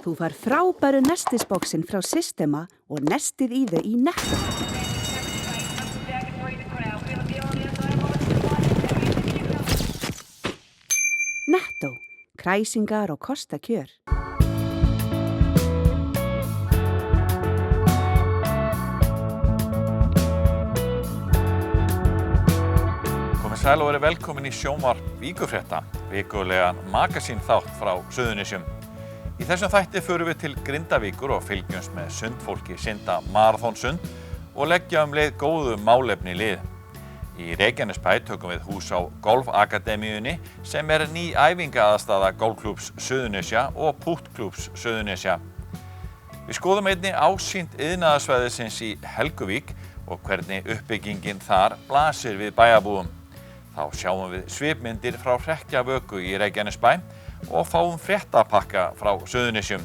Þú fær frábæru nestisboxin frá Systema og nestið í þau í Netto. Netto, kræsingar og kostakjör. Sæl og verið velkomin í sjónvarp Víkurfrétta, vikulegan magasín þátt frá Suðurnesjum. Í þessum þætti förum við til Grindavíkur og fylgjumst með sundfólki synda maraþonsund og leggja leið góðu málefni lið. Í Reykjanesbæ tökum við hús á Golfakademíunni sem ný æfingaaðstaða Golfklúbbs Suðurnesja og Púttklúbbs Suðurnesja. Við skoðum einnig ásýnd iðnaðarsvæðisins í Helguvík og hvernig uppbyggingin þar blasir við bæjarbúum. Þá sjáum við svipmyndir frá Hrekkjavöku í Reykjanesbæ og fáum fréttapakka frá Suðurnesjum.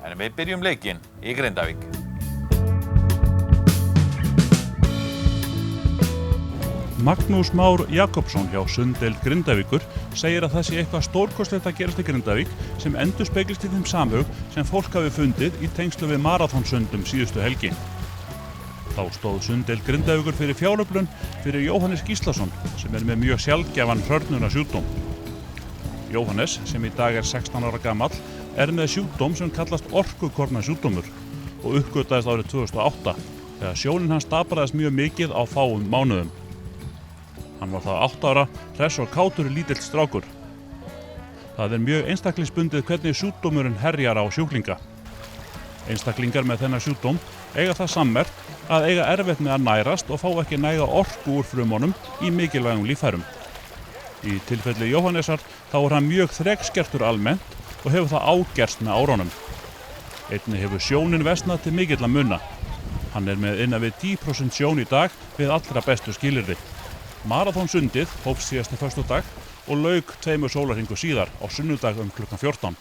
En við byrjum leikinn í Grindavík. Magnús Már Jakobsson hjá sunddeild Grindavíkur segir að það sé eitthvað stórkostlegt að gerast í Grindavík sem endurspeglist í þeim samhug sem fólk hafi fundið í tengslum við maraþonsundum síðustu helgi. Þá stóð sunddeild Grindavíkur fyrir fjáröflun fyrir Jóhannes Gíslason sem með mjög sjaldgæfan hrörnunarsjúkdóm. Jóhannes, sem í dag 16 ára gamall, með sjúkdóm sem kallast orkukornasjúkdómur og uppgötvaðist árið 2008 þegar sjónin hans dabraðist mjög mikið á fáum mánuðum. Hann var þá 8 ára, hress og kátur lítill strákur. Það mjög einstaklingsbundið hvernig sjúkdómurinn herjar á sjúklinga. Einstaklingar með þennan sjúkdóm eiga það sammerkt að eiga erfitt með að nærast og fá ekki næga orku úr frumunum í mikilvægum líffærum. Í tilfelli Jóhannesar þá hann mjög þrekskertur almennt og hefur það ágerst með árunum. Einnig hefur sjónin versnað til mikilla muna. Hann með innan við 10% sjón í dag við allra bestu skilyrði. Maraþonsundið hófst síðasta föstudag og lauk 2 sólarhringum síðar á sunnudag klukkan 14.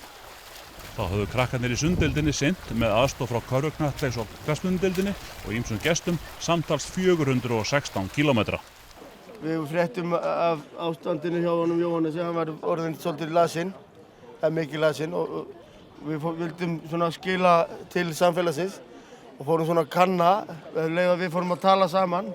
Þá höfðu krakkarnir í sunddeildinni synt með aðstoð frá körfuknattleiks- og knattspyrnudeildinni og ýmsum gestum samtals 416 kílómetra. Við fréttum af ástandinu hjá honum Jóhannesi, hann var orðinn svolítið lasinn, mikið lasinn og við vildum svona skila til samfélagsins og fórum svona kanna, leið að við fórum að tala saman,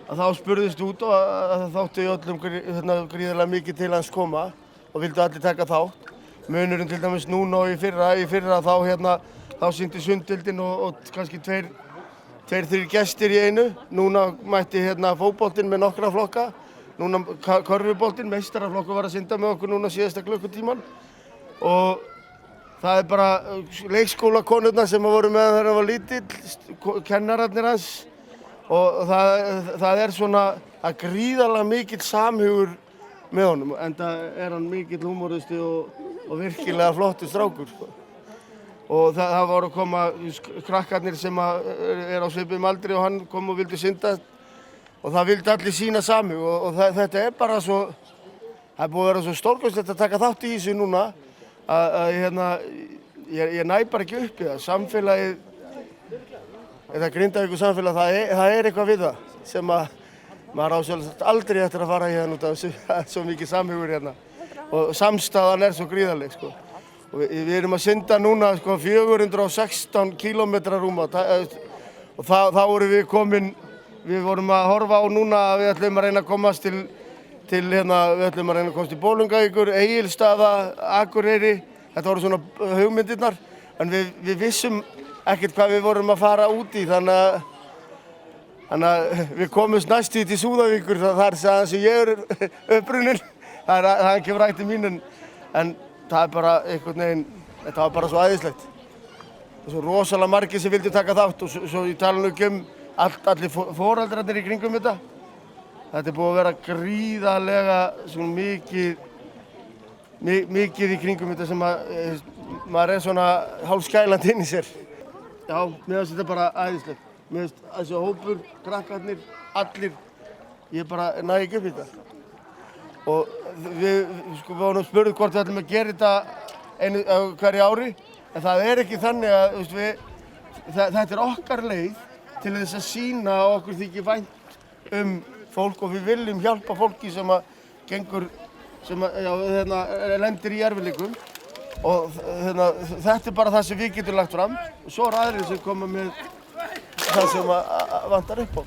að þá spurðist út og að það þáttu öllum gríðarlega mikið til hans koma og vildu allir taka þátt. Munurinn til dæmis núna og í fyrra þá sýndi sunddeildin og kannski 2-3 gestir í einu. Núna mætti fótboltinn með nokkra flokka. Núna körfuboltinn, meistaraflokkur var að synda með okkur núna síðasta klukkutíman. Og það bara leikskólakonurnar sem voru með þegar hann var lítill, kennararnir hans. Og það svona að gríðarlega mikill samhugur með honum, enda hann mikill húmoristi og virkilega flottur strákur. Og það voru að koma krakkarnir sem á svipuðum aldri og hann kom og vildi synda og það vildi allir sýna samhug og þetta bara svo, það búið að vera svo stórkostlegt að taka þátt í þessu núna að ég næ bara ekki upp í það. Samfélagið, þetta Grindavíkur samfélag, það eitthvað við það sem að maður á sjálfsagt aldrei eftir að fara hérna út af þessu, það svo mikið samhugur hérna og samstaðan svo gríðarleg sko. Og við erum að synda núna sko 416 kílómetra rúma og þá vorum við komin, við vorum að horfa á núna að við ætlum að reyna að komast við ætlum að reyna að komast til Bolungarvíkur, Egilsstaða, Akureyri, þetta voru svona hugmyndirnar, en við vissum ekkert hvað við vorum að fara út í, þannig að við komumst næst til Súðavíkur, þar sem ég upprunninn, það ekki rætti mín, en það bara einhvern veginn, þetta var bara svo æðislegt. Og svo rosalega margir sem vildu taka þátt og svo ég tala nú ekki allir foreldrarnir í kringum þetta. Þetta búið að vera gríðarlega svona mikið í kringum þetta sem maður svona hálfskælandi inn í sér. Já, mér finnst þetta bara æðislegt. Mér finnst þessi hópur, krakkarnir, allir, ég bara næ ekki upp í þetta. Og við vorum spurðið hvort við ætlum að gera þetta hverju ári, en það ekki þannig að þetta okkar leið til þess að sýna að okkur þykir vænt fólk og við viljum hjálpa fólki sem lendir í erfiðleikum og þetta bara það sem við getum lagt fram og svo aðrir sem koma með það sem vantar upp á.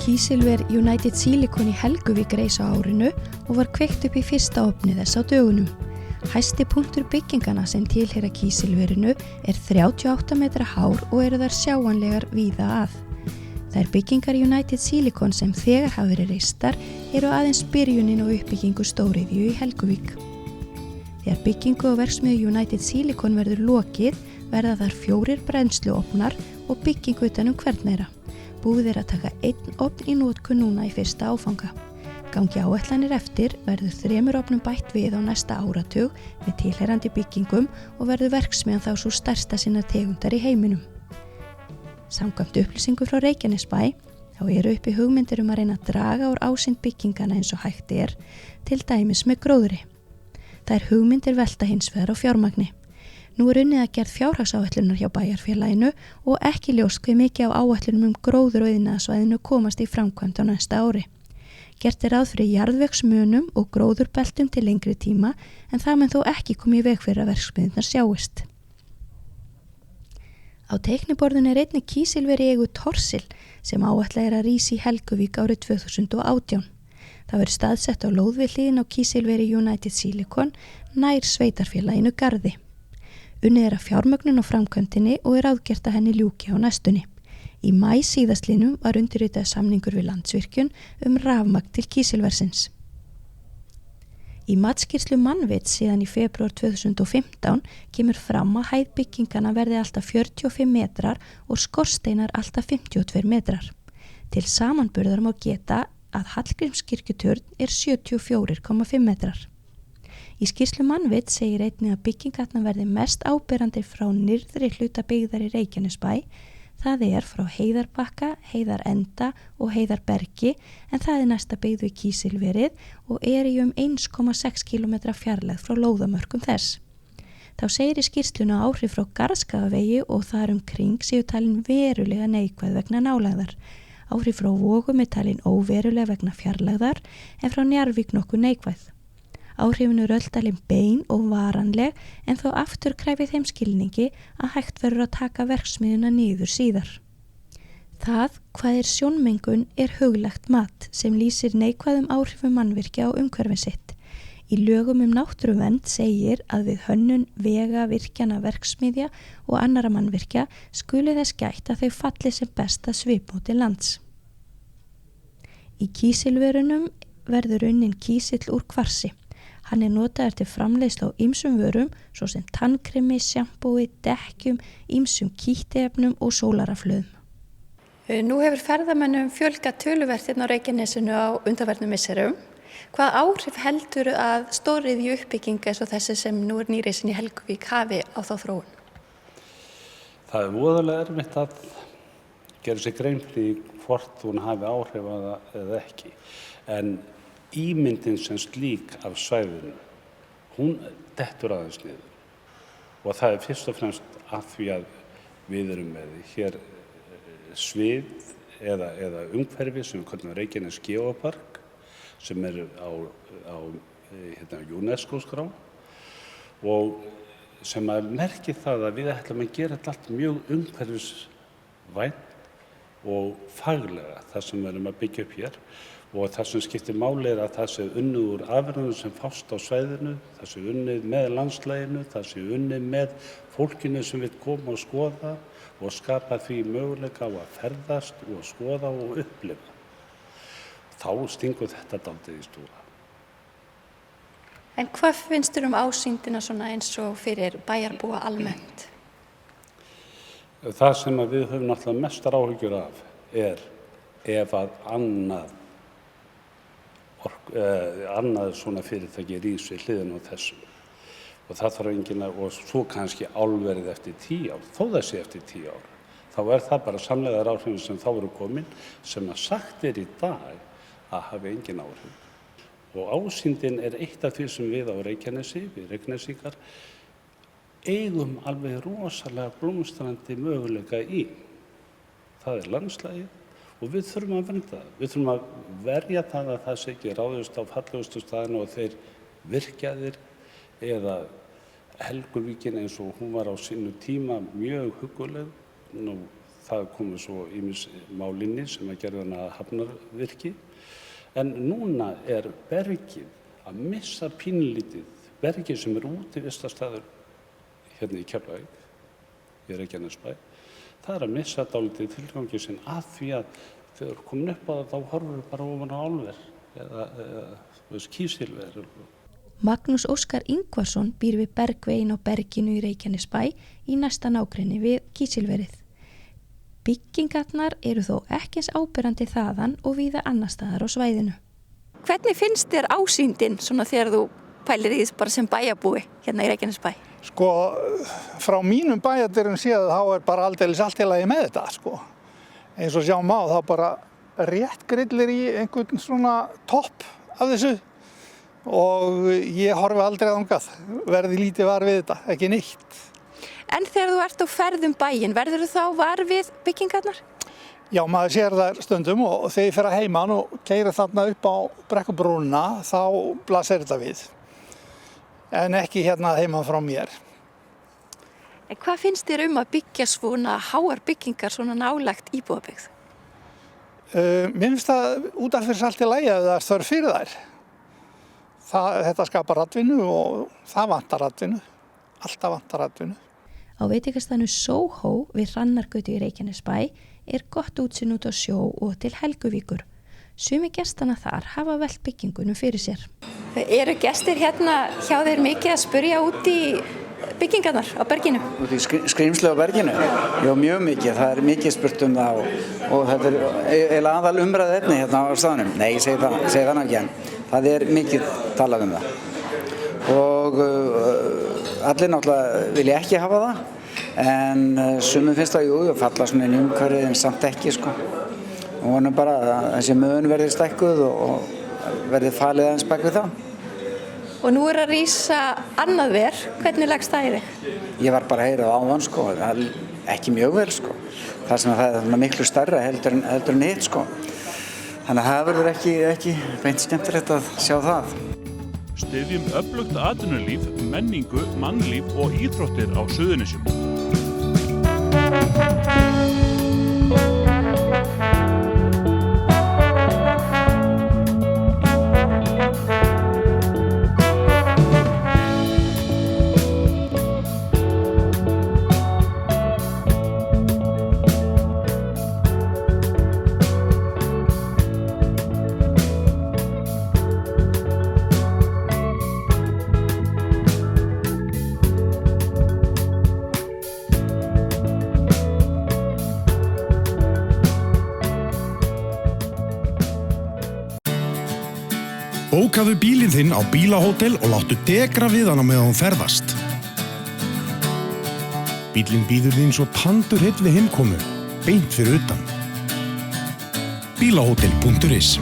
Kísilver United Silicon í Helguvík reis á árinu og var kveikt upp í fyrsta ofni þess á dögunum. Hæsti punktur byggingana sem tilheyra kísilverinu er 38 metra hár og eru þar sjáanlegar víða að. Þær byggingar United Silicon sem þegar hafa verið reistar eru aðeins byrjunin og uppbyggingu stóriðju í Helguvík. Þegar byggingu og verksmiðju United Silicon verður lokið verða þar 4 brennsluofnar og byggingu utan hvern þeirra. Búið er að taka 1 ofn í notkun núna í fyrsta áfanga. Gangi áætlanir eftir verður 3 ofnum bætt við á næsta áratug með tilheyrandi byggingum og verður verksmiðjan þá sú stærsta sinnar tegundar í heiminum. Samkvæmt upplýsingu frá Reykjanesbæ þá eru uppi hugmyndir að reyna að draga úr ásýnd byggingana eins og hægt er, til dæmis með gróðri. Þær hugmyndir velta hins vegar á fjármagni. Nú er unnið að gerð fjárhagsáætlunar hjá bæjarfélaginu og ekki ljóst hve mikið á áætlunum gróður og iðnaðarsvæðinu komast í framkvæmd á næsta ári. Gert er ráð fyrir jarðvegsmunum og gróðurbeltum til lengri tíma en það mun þó ekki komið í veg fyrir að verksmiðjurnar sjáist. Á teikniborðinu er einnig kísilver í eigu Thorsil sem áætlað er að rísa í Helguvík árið 2018. Það verður staðsett á lóð við hliðina á kísilveri United Silicon nær sveitarfélaginu Garði. Unnið er að fjármögnun á framkvæmdinni og er ráðgert að henni ljúki á næstunni. Í maí síðastliðnum var undirritaður samningur við Landsvirkjun rafmagn til kísilversins. Í matsskýrslu Mannvits síðan í febrúar 2015 kemur fram að hæð byggingana verði alltaf 45 metrar og skorsteinar alltaf 52 metrar. Til samanburðar má geta að Hallgrímskirkjuturn er 74,5 metrar. Í skýrslu Mannvits segir einnig að byggingarnar verði mest áberandi frá nyrðri hluta byggðar í Reykjanesbæ, það er frá Heiðarbakka, Heiðarenda og Heiðarbergi en það er næsta byggð við kísilverið og er í 1,6 km fjarlægð frá lóðamörkum þess. Þá segir í skýrsluna áhrif frá Garðskagavegi og þar kring séu talin verulega neikvæð vegna nálægðar. Áhrif frá Vogum er talin óverulega vegna fjarlægðar en frá Njarðvík nokkuð neikvæð. Áhrifin eru öll talin bein og varanleg en þó aftur kræfi þeim skilningi að hægt verður að taka verksmiðjuna niður síðar. Það, hvað er sjónmengun, er huglægt mat sem lýsir neikvæðum áhrifum mannvirkja á umhverfi sitt. Í lögum náttúruvernd segir að við hönnun vega, virkjana, verksmiðja og annara mannvirkja skuli þess gætt að þau falli sem best að svipmóti lands. Í kísilverunum verður unnin kísill úr kvarsi. Hann er notaður til framleiðslu á ýmsum vörum, svo sem tannkremi, sjampói, dekkjum, ýmsum kítiefnum og sólaraflöðum. Nú hefur ferðamönnum fjölgað töluvert á Reykjanesinu á undanfarnum misserum. Hvað áhrif heldur að stóriðju uppbygging eins og þessi sem nú er nýreisin í Helguvík hafi á þá þróun? Það er voðalega erfitt að gera sér grein fyrir hvort hún hafi áhrif eða ekki. En ímyndin sem slík af svæðinu, hún dettur aðeins niður og það er fyrst og fremst af því að við erum með hér svið eða umhverfi sem við kallum Reykjanes Geopark sem er á UNESCO-skrá og sem að merki það að við ætlum að gera þetta allt mjög umhverfisvænt og faglega það sem við erum að byggja upp hér. Og það sem skiptir máli er að það sé unnið úr afurðum sem fást á svæðinu, það sé unnið með landslaginu, það sé unnið með fólkinu sem vill koma og skoða og skapa því möguleika á að ferðast og skoða og upplifa. Þá stingur þetta dálítið í stúra. En hvað finnst þér ásýndina svona eins og fyrir bæjarbúa almennt? Það sem við höfum náttúrulega mestar áhyggjur af er ef að annað svona fyrirtæki rís við hliðina á þessum. Og það þarf enginn og svo kannski álverið eftir 10 ár, þó það sé eftir 10 ár. Þá er það bara samlegðaráhrifin sem þá eru komin sem að sagt er í dag að hafi engin áhrif. Og ásýndin eitt af því sem við á Reykjanesi, við Reykjanesingar, eigum alveg rosalega blómstrandi möguleika í. Það landslagið og við þurfum að vernda það. Við þurfum að verja það að það sé ekki ráðist á fallegustu staðina og þeir virkjaðir eða Helguvíkin eins og hún var á sínu tíma mjög hugguleg. Nú, það komu svo ýmis málinni sem að gerði hana hafnarvirki. En núna bergið að missa pínlítið, bergið sem útivistarstaður hérna í Keflavík, í Reykjanesbæ, það að missa dálítið tilgangi sinn að því að þegar komin upp á það þá horfum við bara ofan á álver eða kísilver. Magnús Óskar Ingvarsson býr við bergveginn á Berginu í Reykjanesbæ í næsta nágrenni við kísilverið. Byggingarnar eru þó ekki eins áberandi þaðan og víða annar staðar á svæðinu. Hvernig finnst þér ásýndin svona þegar þú pælir í því bara sem bæjarbúi hérna í Reykjanesbæ? Sko, frá mínum bæjardyrum séð þá bara aldeilis allt í lagi með þetta, sko. Eins og sjáum á þá bara rétt grillir í einhvern svona topp af þessu og ég horfi aldrei þangað, verði lítið var við þetta, ekki neitt. En þegar þú ert á ferð bæinn, verður þú þá var við byggingarnar? Já, maður sér þær stundum og þegar ég fer að heiman og keyri þarna upp á Brekkubrúnina þá blasir þetta við. En ekki hérna heiman frá mér. En hvað finnst þér að byggja svona háar byggingar svona nálægt íbúðabyggð? Mér finnst það út af fyrir allt í lagi að það er þörf fyrir þær. Þetta skapar atvinnu og það vantar atvinnu. Alltaf vantar atvinnu. Á veitingastanu Soho við Hrannargötu í Reykjanesbæ gott útsýn út á sjó og til Helguvíkur. Sumi gestana þar hafa velt byggingunum fyrir sér. Eru gestir hérna hjá þér mikið að spurja út í byggingarnar á berginu? Út í skrímsli á berginu? Já, mjög mikið. Það mikið spurt það og þetta eiginlega aðal umræða efni hérna á staðnum. Nei, ég segi það ekki enn. Það mikið talað það. Og allir náttúrulega vilja ekki hafa það, en sumum finnst það að falla svona inn í umhverfið en samt ekki, sko. Og vonum bara að þessi mögun verði stækkuð og verði falið aðeins bak við það. Og nú að rísa annað ver, hvernig leggst það í þig? Ég var bara að heyra það áðan, sko, ekki mjög vel, sko. Það sem að það miklu stærra heldur en hitt, sko. Þannig að það verður ekki beint skemmtilegt að sjá það. Styðjum öflugt atvinnulíf, menningu, mannlíf og íþróttir á Suðurnesjum. Bókaðu bílinn þinn á bílahótel og láttu degra við hana meðan þú ferðast. Bílinn bíður þín svo tandurheill við heimkomu, beint fyrir utan. Bílahótel.is.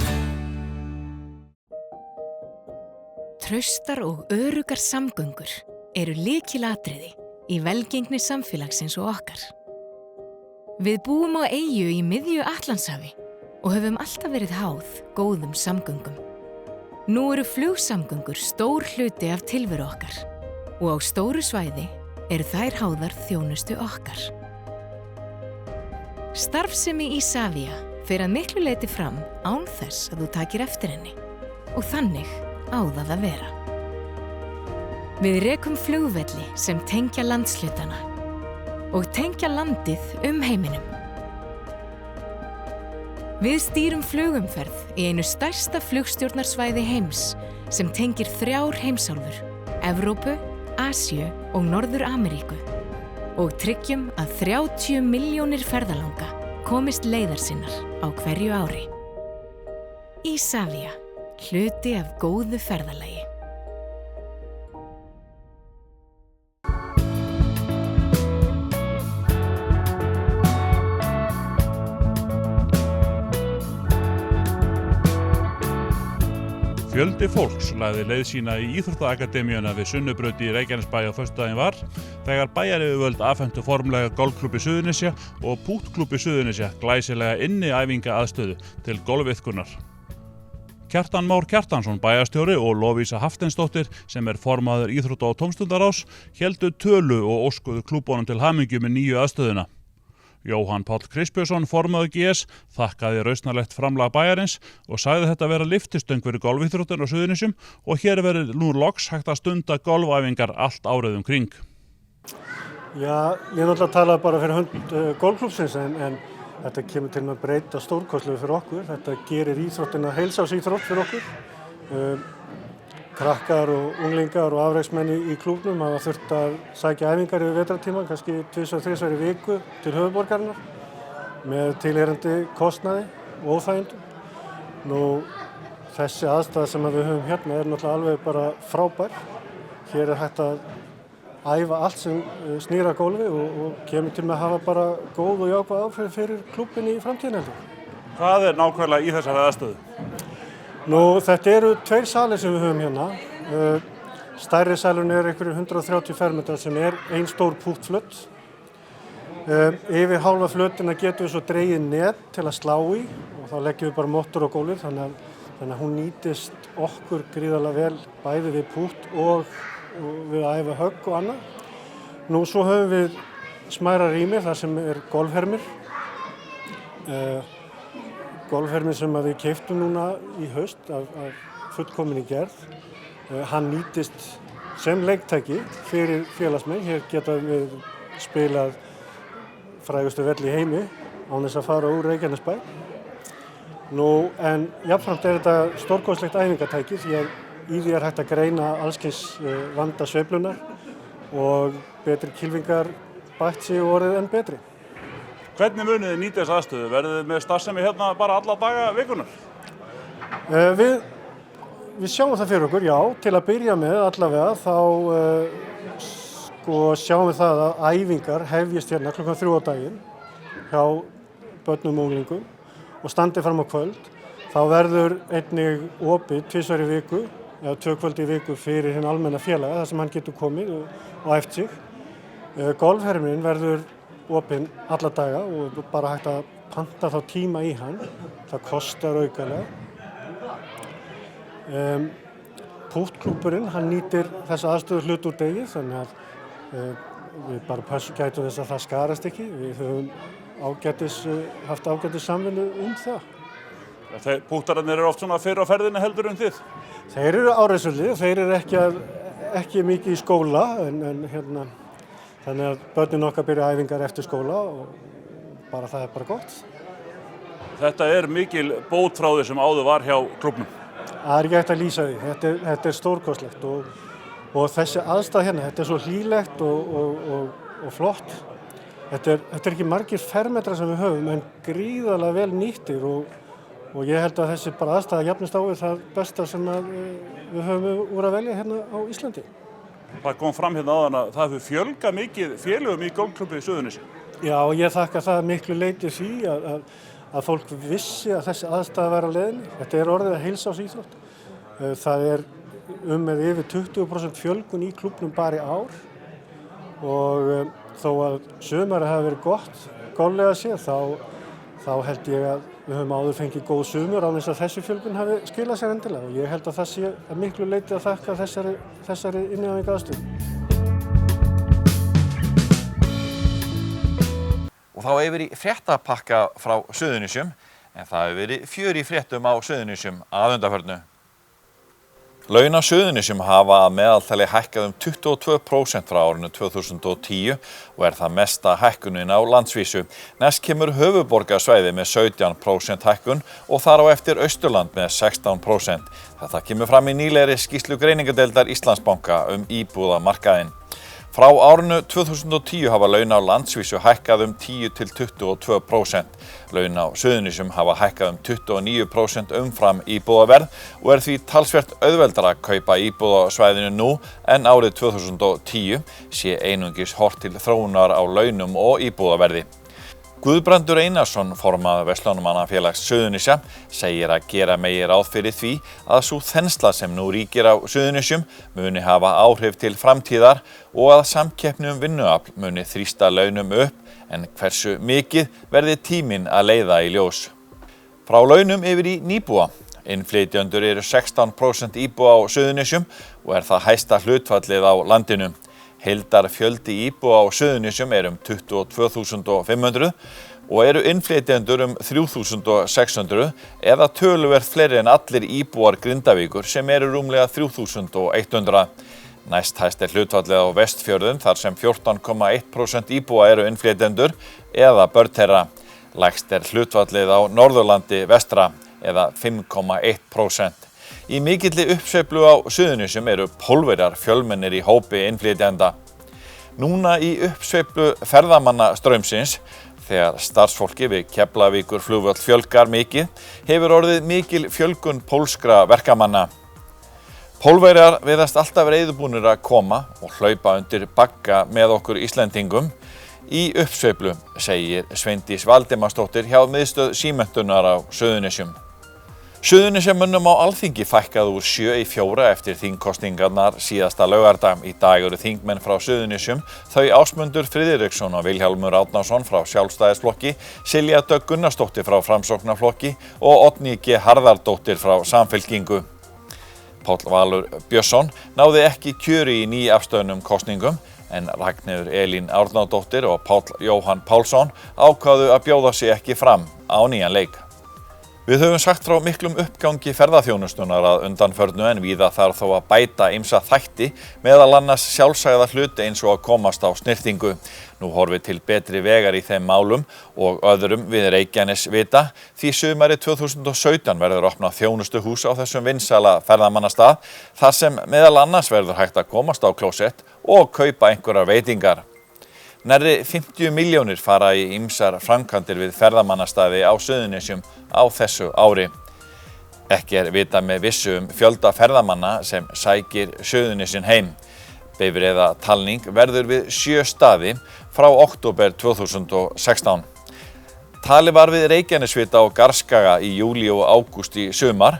Traustar og öruggar samgöngur eru lykilatriði í velgengni samfélagsins og okkar. Við búum á eyju í miðju Atlantshafi og höfum alltaf verið háð góðum samgöngum. Nú eru flugsamgöngur stór hluti af tilveru okkar og á stóru svæði eru þær háðar þjónustu okkar. Starfsemi Isavia fer að miklu leyti fram án þess að þú takir eftir henni og þannig á það að vera. Við rekum flugvelli sem tengja landshlutana og tengja landið heiminum. Við stýrum flugumferð í einu stærsta flugstjórnarsvæði heims sem tengir 3 heimsálfur, Evrópu, Asíu og Norður-Ameríku og tryggjum að 30 milljónir ferðalanga komist leiðar sinnar á hverju ári. Isavia, hluti af góðu ferðalagi. Fjöldi fólks lagði leið sína í Íþróttaakademíuna við Sunnubraut í Reykjanesbæ á föstudaginn var þegar bæjaryfirvöld afhentu formlega golfklúbbi Suðurnesja og púttklúbbi Suðurnesja glæsilega inniæfinga aðstöðu til golfiðkunar. Kjartan Már Kjartansson bæjarstjóri og Lovísa Hafsteinsdóttir sem formaður Íþrótta- og tómstundaráðs héldu tölu og óskuðu klúbbunum til hamingju með nýju aðstöðuna. Jóhann Páll Krispjösson, formaður GS, þakkaði rausnarlegt framlag bæjarins og sagði þetta vera lyftistöng fyrir golfíþróttir á Suðurnesjum og hér verið nú loks hægt að stunda golfæfingar allt árið kring. Já, ég náttúrulega talaði bara fyrir hönd golfklúbbsins en þetta kemur til með að breyta stórkostlegu fyrir okkur. Þetta gerir íþróttina heilsársíþrótt fyrir okkur. Krakkar og unglingar og afreiksmenn í klúbbnum hafa þurft að sækja æfingar yfir vetrartímann, kannski 2-3 í viku til höfuðborgarinnar með tilheyrandi kostnaði og óþægindum. Þessi aðstæða sem við höfum hérna náttúrulega alveg bara frábær. Hér hægt að æfa allt sem snýr að golfi og kemur til með að hafa bara góð og jákvæð áhrif fyrir klúbbinn í framtíðinni. Hvað nákvæmlega í þessari aðstöðu? Þetta eru 2 salir sem við höfum hérna. Stærri salurinn einhverjir 130 fermetrar sem ein stór púttflöt. Yfir hálfa flötina getum við svo dregið net til að slá í og þá leggjum við bara mótor á gólfið þannig að hún nýtist okkur gríðarlega vel bæði við pútt og við að æfa högg og annað. Svo höfum við smæra rými þar sem golfhermir. Golfhermir sem við keyptum núna í haust af fullkominni gerð. Hann nýtist sem leiktæki fyrir félagsmenn. Hér geta við spilað frægustu völl í heimi án þess að fara úr Reykjanesbæ. En jafnframt þetta stórkostlegt æfingatæki því að í því hægt að greina allskyns vanda sveiflunar og betri kylfingar bætt sig og orðið enn betri. Hvernig munið þið nýta þessa aðstöðu? Verðið þið með starfsemi hérna bara alla daga vikunar? Við sjáum það fyrir okkur, já. Til að byrja með allavega þá sjáum við það að æfingar hefjist hérna klukkan 3 á daginn hjá börnum og unglingum og standi fram á kvöld. Þá verður einnig opið 2 í viku, eða 2 kvöld í viku fyrir hinn almenna félaga þar sem hann getur komið og æft sig. Golfherminn verður opinn alla daga og bara hægt að panta þá tíma í hann. Það kostar aukalega. Púttklúbburinn, hann nýtir þessa aðstöðu hlut úr degi þannig að við bara gætum þess að það skarast ekki. Við höfum haft ágætis samvinnu það. Púttararnir eru oft svona fyrr á ferðinni heldur þið? Þeir eru áreiðsvöldi, þeir eru ekki mikið í skóla en þannig að börnin okkar byrja æfingar eftir skóla og bara það bara gott. Þetta mikil bót frá því sem áður var hjá klúbbnum. Það ekki hægt að lýsa því. Þetta stórkostlegt og þessi aðstæða hérna, þetta svo hlýlegt og flott. Þetta ekki margir fermetrar sem við höfum en gríðarlega vel nýttir og ég held að þessi bara aðstæða jafnist á við það besta sem við höfum úr að velja hérna á Íslandi. Það kom fram hérna áðan að það hefur fjölgað mikið félögum í golfklúbbi Suðurnesja. Já, og ég þakka það miklu leyti því að fólk vissi að þessi aðstæða væri á leiðinni. Þetta orðið að heilsársíþrótt. Það með yfir 20% fjölgun í klúbbnum bara í ár og þó að sumarið hafi verið gott golflega séð þá held ég að við höfum áður fengið góð sumur án þess að þessi fjölgun hafi skilað sér endilega og ég held að það sé að miklu leyti að þakka þessari inniæfingaðstöðu. Og þá yfir í fréttapakka frá Suðurnesjum en það hefur verið fjör í fréttum á Suðurnesjum að undanförnu. Laun á Suðurnesjum hafa að meðaltali hækkað 22% frá árinu 2010 og það mesta hækkunin á landsvísu. Næst kemur höfuðborgarsvæði með 17% hækkun og þar á eftir Austurland með 16%. Þetta kemur fram í nýlegri skýrslu greiningadeildar Íslandsbanka íbúðamarkaðinn. Frá árinu 2010 hafa laun á landsvísu hækkað 10–22%. Laun á Suðurnesjum hafa hækkað 29% umfram íbúðaverð og því talsvert auðveldara að kaupa íbúð á svæðinu nú en árið 2010 sé einungis horft til þróunar á launum og íbúðaverði. Guðbrandur Einarsson, formaður Verslunarmannafélags Suðurnesja, segir að gera megi ráð fyrir því að sú þensla sem nú ríkir á Suðurnesjum muni hafa áhrif til framtíðar og að samkeppni vinnuafl muni þrýsta launum upp, en hversu mikið verði tíminn að leiða í ljós. Frá launum yfir í nýbúa. Innflytjendur eru 16% íbúa á Suðurnesjum og það hæsta hlutfallið á landinu. Heildar fjöldi íbúa á Suðurnesjum um 22.500 og eru innflytjendur 3.600 eða töluvert fleiri en allir íbúar Grindavíkur sem eru rúmlega 3.100. Næst hæst hlutfallið á Vestfjörðum þar sem 14,1% íbúa eru innflytjendur eða börn þeirra. Lægst hlutfallið á Norðurlandi vestra eða 5,1%. Í mikilli uppsveiflu á Suðurnesjum eru Pólverjar fjölmennir í hópi innflytjenda. Núna í uppsveiflu ferðamannastraumsins, þegar starfsfólki við Keflavíkur flugvöll fjölgar mikið, hefur orðið mikil fjölgun pólskra verkamanna. Pólverjar virðast alltaf reiðubúnir að koma og hlaupa undir bagga með okkur Íslendingum. Í uppsveiflu, segir Sveindís Valdimarsdóttir hjá miðstöð símenntunar á Suðurnesjum. Suðurnesjamönnum á Alþingi fækkað úr 7 í 4 eftir þingkosningarnar síðasta laugardag. Í dag eru þingmenn frá Suðurnesjum þau Ásmundur Friðriksson og Vilhjálmur Árnason frá Sjálfstæðisflokki, Silja Dögg Gunnarsdóttir frá Framsóknarflokki og Oddný G. Harðardóttir frá Samfylkingu. Páll Valur Björnsson náði ekki kjöri í nýafstöðnum kosningum, en Ragnheiður Elín Árnadóttir og Páll Jóhann Pálsson ákváðu að bjóða sig ekki fram á nýjan leik. Við höfum sagt frá miklum uppgangi ferðaþjónustunar að undanförnu en víða þarf þó að bæta ýmsa þætti, meðal annars sjálfsagða hluti eins og að komast á snyrtingu. Nú horfir til betri vegar í þeim málum og öðrum við Reykjanesvita því sumarið 2017 verður opnað þjónustuhús á þessum vinsæla ferðamannastað þar sem meðal annars verður hægt að komast á klósett og kaupa einhverjar veitingar. Nærri 50 milljónir fara í ýmsar framkvæmdir við ferðamannastaði á Suðurnesjum á þessu ári. Ekki vitað með vissu fjölda ferðamanna sem sækir Suðurnesin heim. Bifreiðatalning verður við 7 staði frá október 2016. Talið var við Reykjanesvita og Garðskaga í júlí og ágúst í sumar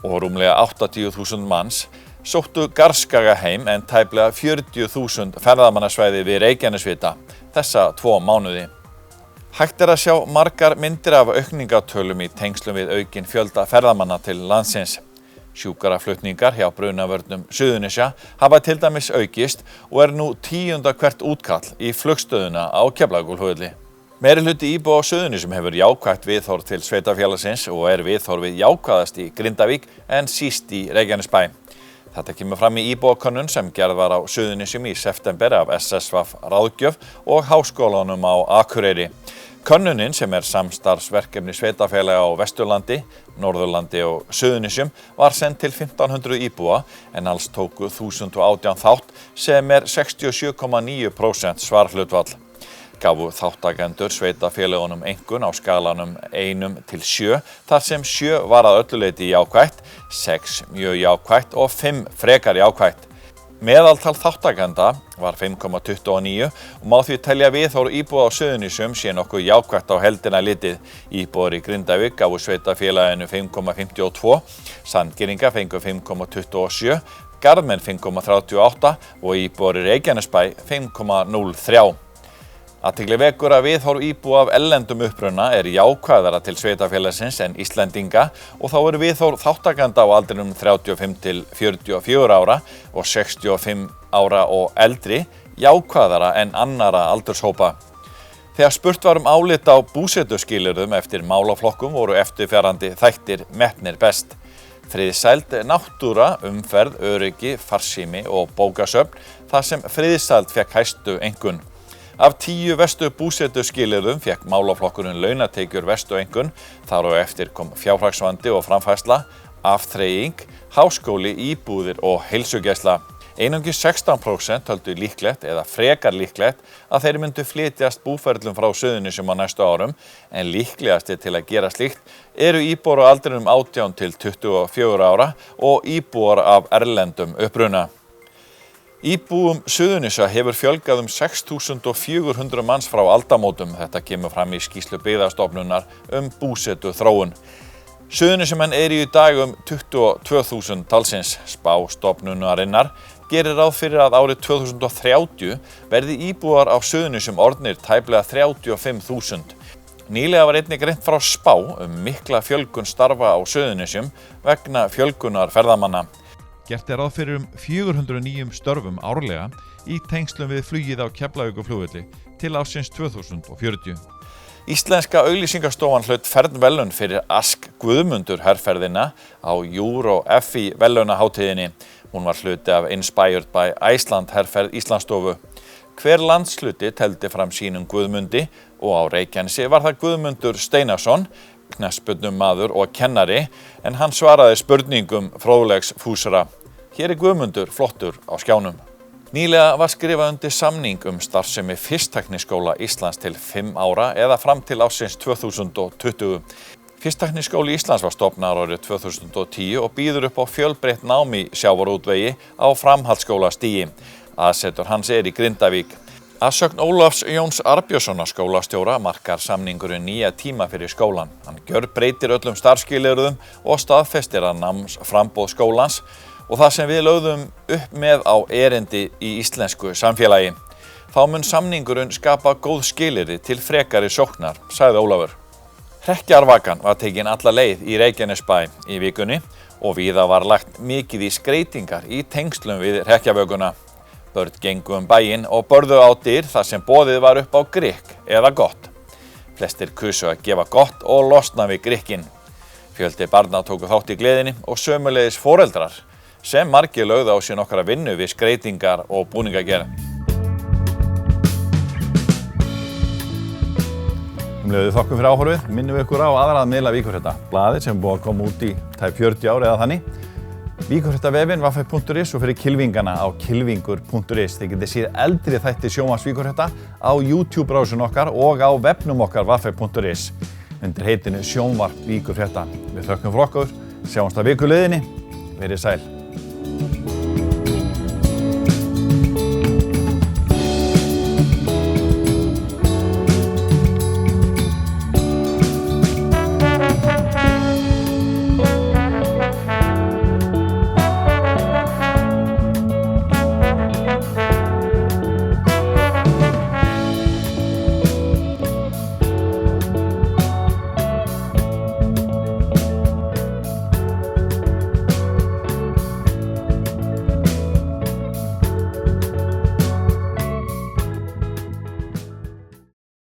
og rúmlega 80.000 manns sóttu Garðskaga heim en tæplega 40.000 ferðamannasvæði við Reykjanesvita þessa 2 mánuði. Hægt að sjá margar myndir af aukningatölum í tengslum við aukinn fjölda ferðamanna til landsins. Sjúkraflutningar hjá Brunavörnum Suðurnesja hafa til dæmis aukist og nú 10. hvert útkall í flugstöðuna á Keflavíkurflugvelli. Meirihluti íbúa á Suðurnesjum hefur jákvætt viðhorf til sveitarfélagsins og viðhorfið jákvæðast í Grindavík en síst í Reykjanesbæ. Þetta kemur fram í íbúakönnun sem gerð var á Suðurnesjum í september af SSVaf Ráðgjöf og Háskólanum á Akureyri. Könnunin sem samstarfsverkefni sveitarfélaga á Vesturlandi, Norðurlandi og Suðurnesjum var send til 1500 íbúa en alls tóku 1018 þátt sem 67,9% svarhlutfall. Gafu þáttakendur sveitarfélagunum einkunn á skalanum 1 til 7 þar sem 7 var að öllu leyti jákvætt, 6 mjög jákvætt og 5 frekar jákvætt. Meðaltal þáttakenda var 5,29 og má því telja viðhorf íbúa á Suðurnesjum sé nokkuð jákvætt á heildina litið. Íbúar í Grindavík gafu sveitarfélaginu 5,52, Sandgerðingar fengu 5,27, Garðmenn 5,38 og íbúar í Reykjanesbæ 5,03. Athygli vekur að viðhorf íbúa af erlendum uppruna jákvæðara til sveitarfélagsins en Íslendinga og þá eru viðhorf þáttakenda á aldrinum 35 til 44 ára og 65 ára og eldri jákvæðara en annara aldurshópa. Þegar spurt var álit á búsetuskilyrðum eftir málaflokkum voru eftirfarandi þættir metnir best. Friðsæld, náttúra, umferð, öryggi, farsími og bókasöfn þar sem friðsæld fékk hæstu einkunn. Af 10 verstu búsetuskilyrðum fékk málaflokkurinn launatekjur verstu einkunn, þar á eftir kom fjárhagsvandi og framfærsla, afþreying, háskóli, íbúðir og heilsugæsla. Einungis 16% töldu líklegt eða frekar líklegt að þeir myndu flytjast búferlum frá Suðurnesjum á næstu árum, en líklegasti til að gera slíkt eru íbúar á aldrinum 18 til 24 ára og íbúar af erlendum uppruna. Íbúum Suðurnesja hefur fjölgað 6.400 manns frá aldamótum. Þetta kemur fram í skýrslu Byggðastofnunar búsetu þróun. Suðurnesjamenn eru í dag 22.000 talsins. Spá stofnunarinnar gerir ráð fyrir að árið 2030 verði íbúar á Suðurnesjum orðnir tæplega 35.000. Nýlega var einnig greint frá spá mikla fjölgun starfa á Suðurnesjum vegna fjölgunar ferðamanna. Gert ráð fyrir 400 nýjum störfum árlega í tengslum við flugið á Keflavíkurflugvelli til ársins 2040. Íslenska auglýsingastofan hlaut fernverðlaun fyrir Ask Guðmundur herferðina á Euro FI verðlaunahátíðinni. Hún var hluti af Inspired by Iceland herferð Íslandsstofu. Hver landshluti teldi fram sínum Guðmundi og á Reykjanesi var það Guðmundur Steinarsson, knattspyrnumaður og kennari, en hann svaraði spurningum fróðlegs fúsara. Hér Guðmundur flottur á skjánum. Nýlega var skrifað undir samning starfsemi Fisktækniskóla Íslands til 5 ára eða fram til ársins 2020. Fisktækniskóli Íslands var stofnaður árið 2010 og býður upp á fjölbreytt nám í sjávarútvegi á framhaldsskólastigi. Aðsetur hans í Grindavík. Að sögn Ólafs Jóns Arnbjörnssonar skólastjóra markar samningurinn nýja tíma fyrir skólann. Hann gjörbreytir öllum starfsskilyrðum og staðfestir að námsframboð skólans og það sem við lögðum upp með á erindi í íslensku samfélagi. Þá mun samningurinn skapa góð skilyrði til frekari sóknar, sagði Ólafur. Hrekkjarvakan var tekin alla leið í Reykjanesbæ í vikunni og víða var lagt mikið í skreytingar í tengslum við hrekkjavökuna. Börn gengu bæinn og börðu á dyr þar sem boðið var upp á grikk eða gott. Flestir kusu að gefa gott og losna við grikkinn. Fjöldi barna tóku þátt í gleðinni og sömuleiðis foreldrar, sem margir lögðu á sig nokkra vinnu við skreytingar og búningagerð. Þakkum fyrir áhorfið. Minnum við ykkur á aðra miðla Víkurfrétta. Blaðið sem búið að koma út í tæp 40 ár eða þannig. Víkurfréttavefinn vaffe.is og fyrir kylfingana á kylfingur.is. Þið getið séð eldri þætti sjónvarps Víkurfrétta á YouTube-brásun okkar og á vefnum okkar vaffe.is undir heitinu Sjónvarp Víkurfrétta. Við þökkum fyrir okkur, sjáumst að vikuleiðinni. Verið sæl.